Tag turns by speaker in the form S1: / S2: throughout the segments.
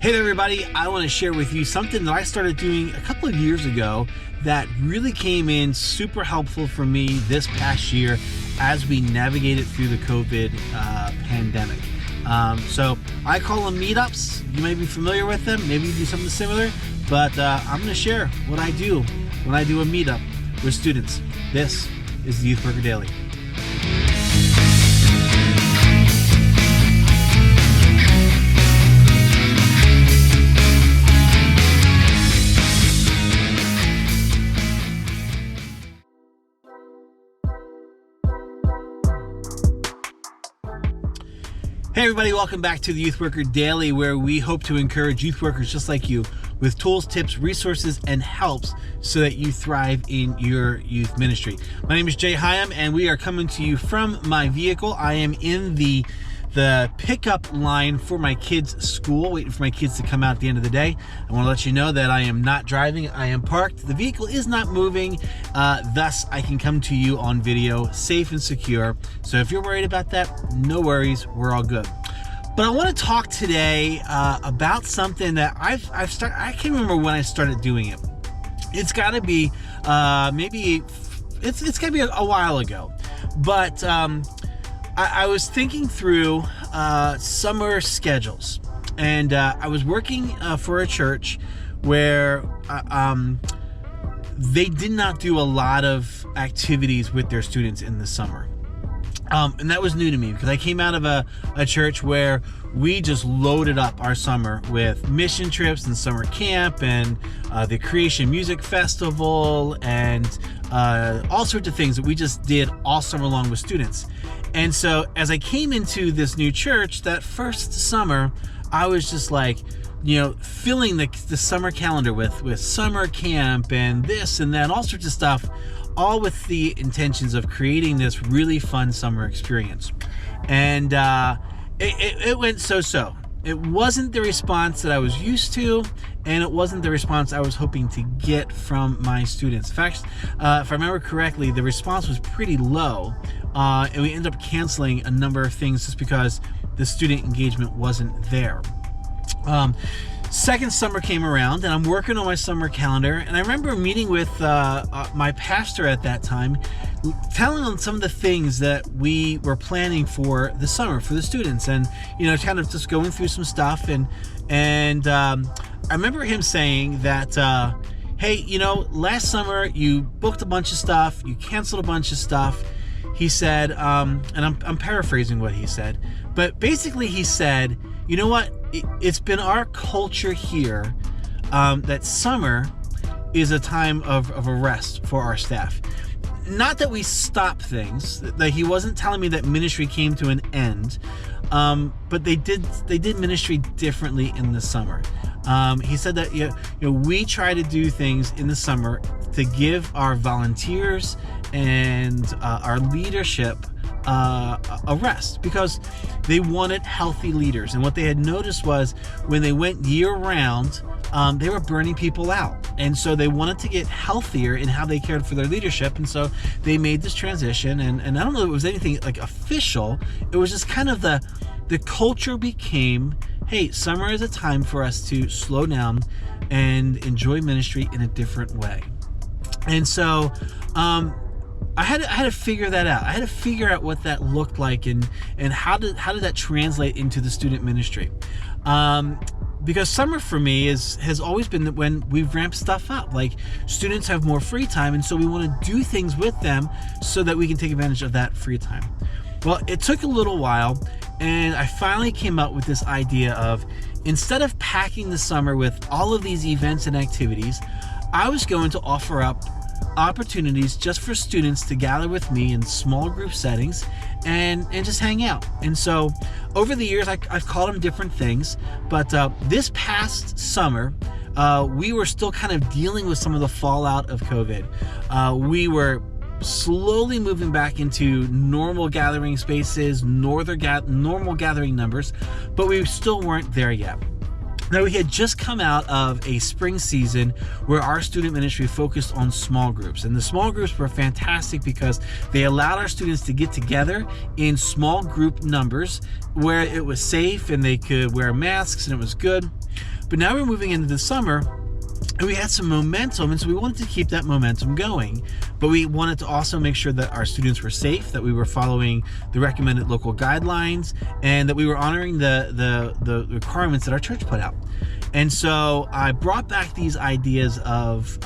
S1: Hey there everybody, I want to share with you something that I started doing a couple of years ago that really came in super helpful for me this past year as we navigated through the COVID pandemic. So I call them meetups. You may be familiar with them, maybe you do something similar, but I'm going to share what I do when I do a meetup with students. This is the Youth Worker Daily. Hey everybody, welcome back to the Youth Worker Daily, where we hope to encourage youth workers just like you with tools, tips, resources, and helps so that you thrive in your youth ministry. My name is Jay Hyam, and we are coming to you from my vehicle. I am in the pickup line for my kids' school, waiting for my kids to come out at the end of the day. I want to let you know that I am not driving. I am parked. The vehicle is not moving. Thus, I can come to you on video, safe and secure. So if you're worried about that, no worries. We're all good. But I want to talk today about something that I've started. I can't remember when I started doing it. It's got to be it's got to be a while ago. But I was thinking through summer schedules, and I was working for a church where they did not do a lot of activities with their students in the summer. And that was new to me because I came out of a church where we just loaded up our summer with mission trips and summer camp and the Creation Music Festival and all sorts of things that we just did all summer long with students. And so as I came into this new church that first summer, I was just like, filling the summer calendar with summer camp and this and that, all sorts of stuff, all with the intentions of creating this really fun summer experience. And it went so-so. It wasn't the response that I was used to, and it wasn't the response I was hoping to get from my students. In fact, if I remember correctly, the response was pretty low, and we ended up canceling a number of things just because the student engagement wasn't there. Second summer came around, and I'm working on my summer calendar, and I remember meeting with my pastor at that time, telling him some of the things that we were planning for the summer for the students, and kind of just going through some stuff, and I remember him saying that, hey, last summer you booked a bunch of stuff, you canceled a bunch of stuff. He said, and I'm paraphrasing what he said, but basically he said, you know what? It's been our culture here that summer is a time of a rest for our staff. Not that we stop things. That he wasn't telling me that ministry came to an end, but they did ministry differently in the summer. He said that we try to do things in the summer to give our volunteers and our leadership a rest, because they wanted healthy leaders. And what they had noticed was when they went year round, they were burning people out. And so they wanted to get healthier in how they cared for their leadership. And so they made this transition. And I don't know if it was anything like official. It was just kind of the culture became, hey, summer is a time for us to slow down and enjoy ministry in a different way. And so, I had to figure that out. I had to figure out what that looked like and how did that translate into the student ministry. Because summer for me has always been when we've ramped stuff up. Like, students have more free time, and so we want to do things with them so that we can take advantage of that free time. Well, it took a little while, and I finally came up with this idea of, instead of packing the summer with all of these events and activities, I was going to offer up opportunities just for students to gather with me in small group settings and just hang out. And so over the years, I've called them different things, but this past summer, we were still kind of dealing with some of the fallout of COVID. We were slowly moving back into normal gathering spaces, normal gathering numbers, but we still weren't there yet. Now, we had just come out of a spring season where our student ministry focused on small groups. And the small groups were fantastic because they allowed our students to get together in small group numbers where it was safe and they could wear masks and it was good. But now we're moving into the summer and we had some momentum, and so we wanted to keep that momentum going. But we wanted to also make sure that our students were safe, that we were following the recommended local guidelines, and that we were honoring the requirements that our church put out. And so I brought back these ideas of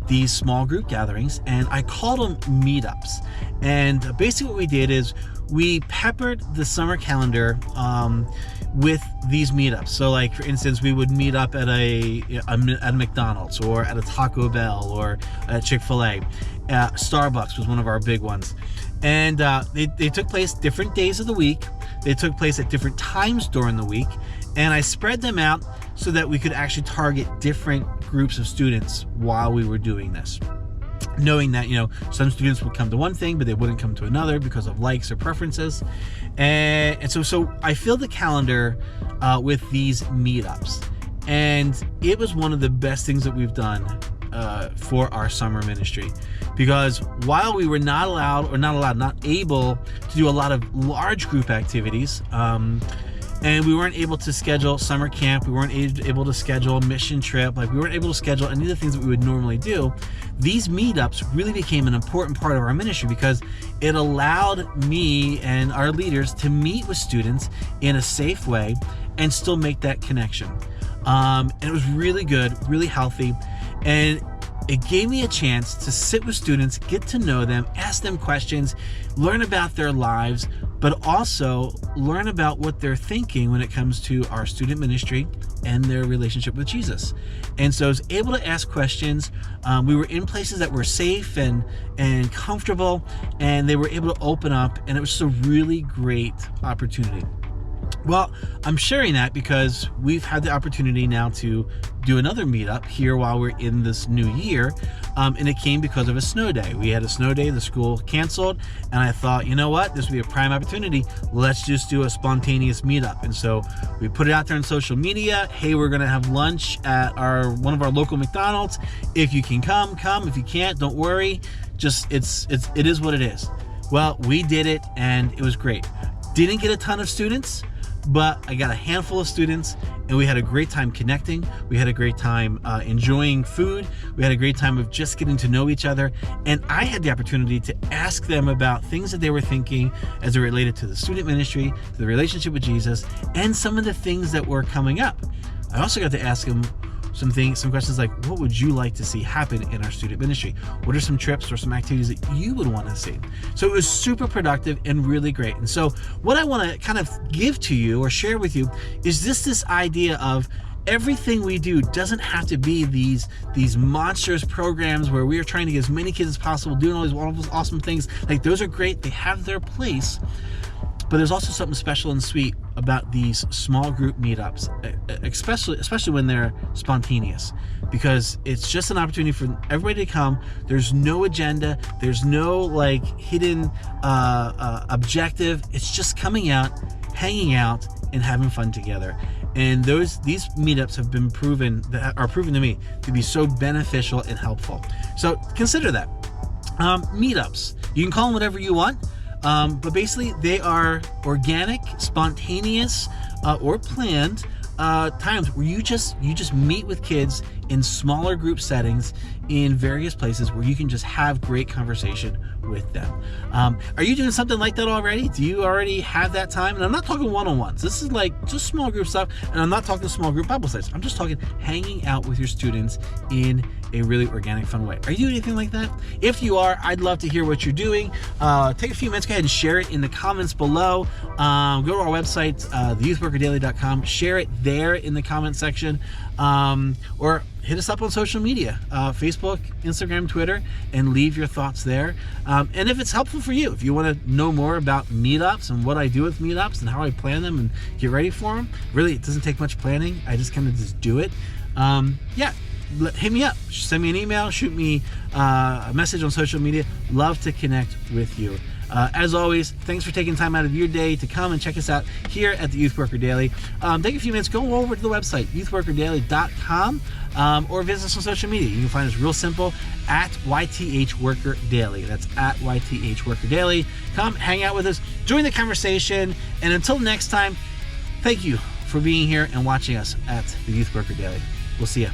S1: these small group gatherings, and I called them meetups. And basically what we did is we peppered the summer calendar with these meetups. So like, for instance, we would meet up at a McDonald's or at a Taco Bell or at Chick-fil-A. Starbucks was one of our big ones. And they took place different days of the week. They took place at different times during the week. And I spread them out so that we could actually target different groups of students while we were doing this. Knowing that, some students would come to one thing, but they wouldn't come to another because of likes or preferences. And so I filled the calendar with these meetups. And it was one of the best things that we've done for our summer ministry. Because while we were not able to do a lot of large group activities, and we weren't able to schedule summer camp, we weren't able to schedule a mission trip, we weren't able to schedule any of the things that we would normally do, these meetups really became an important part of our ministry because it allowed me and our leaders to meet with students in a safe way and still make that connection. And it was really good, really healthy, and it gave me a chance to sit with students, get to know them, ask them questions, learn about their lives, but also learn about what they're thinking when it comes to our student ministry and their relationship with Jesus. And so I was able to ask questions. We were in places that were safe and comfortable, and they were able to open up, and it was just a really great opportunity. Well, I'm sharing that because we've had the opportunity now to do another meetup here while we're in this new year, and it came because of a snow day. We had a snow day, the school canceled, and I thought, you know what, this would be a prime opportunity. Let's just do a spontaneous meetup. And so we put it out there on social media. Hey, we're going to have lunch at one of our local McDonald's. If you can come. If you can't, don't worry. Just it is what it is. Well, we did it, and it was great. Didn't get a ton of students, but I got a handful of students, and we had a great time connecting. We had a great time enjoying food. We had a great time of just getting to know each other. And I had the opportunity to ask them about things that they were thinking as it related to the student ministry, to the relationship with Jesus, and some of the things that were coming up. I also got to ask them some questions like, what would you like to see happen in our student ministry? What are some trips or some activities that you would want to see? So it was super productive and really great. And so what I want to kind of give to you or share with you is this idea of everything we do doesn't have to be these monstrous programs where we are trying to get as many kids as possible, doing all these awesome things. Like, those are great. They have their place. But there's also something special and sweet about these small group meetups, especially when they're spontaneous, because it's just an opportunity for everybody to come. There's no agenda. There's no hidden objective. It's just coming out, hanging out, and having fun together. And these meetups have been proven to me to be so beneficial and helpful. So consider that. Meetups. You can call them whatever you want. But basically they are organic, spontaneous, or planned times where you just meet with kids in smaller group settings in various places where you can just have great conversation with them. Are you doing something like that already? Do you already have that time? And I'm not talking one-on-ones. This is just small group stuff, and I'm not talking small group Bible studies. I'm just talking hanging out with your students in a really organic, fun way. Are you doing anything like that? If you are, I'd love to hear what you're doing. Take a few minutes, go ahead and share it in the comments below. Go to our website, theyouthworkerdaily.com. Share it there in the comment section, or hit us up on social media, Facebook, Instagram, Twitter, and leave your thoughts there. And if it's helpful for you, if you want to know more about meetups and what I do with meetups and how I plan them and get ready for them, really, it doesn't take much planning. I just kind of just do it. Hit me up. Send me an email. Shoot me a message on social media. Love to connect with you. As always, thanks for taking time out of your day to come and check us out here at the Youth Worker Daily. Take a few minutes, go over to the website, youthworkerdaily.com, or visit us on social media. You can find us real simple at YTH Worker Daily. That's at YTH Worker Daily. Come hang out with us, join the conversation, and until next time, thank you for being here and watching us at the Youth Worker Daily. We'll see you.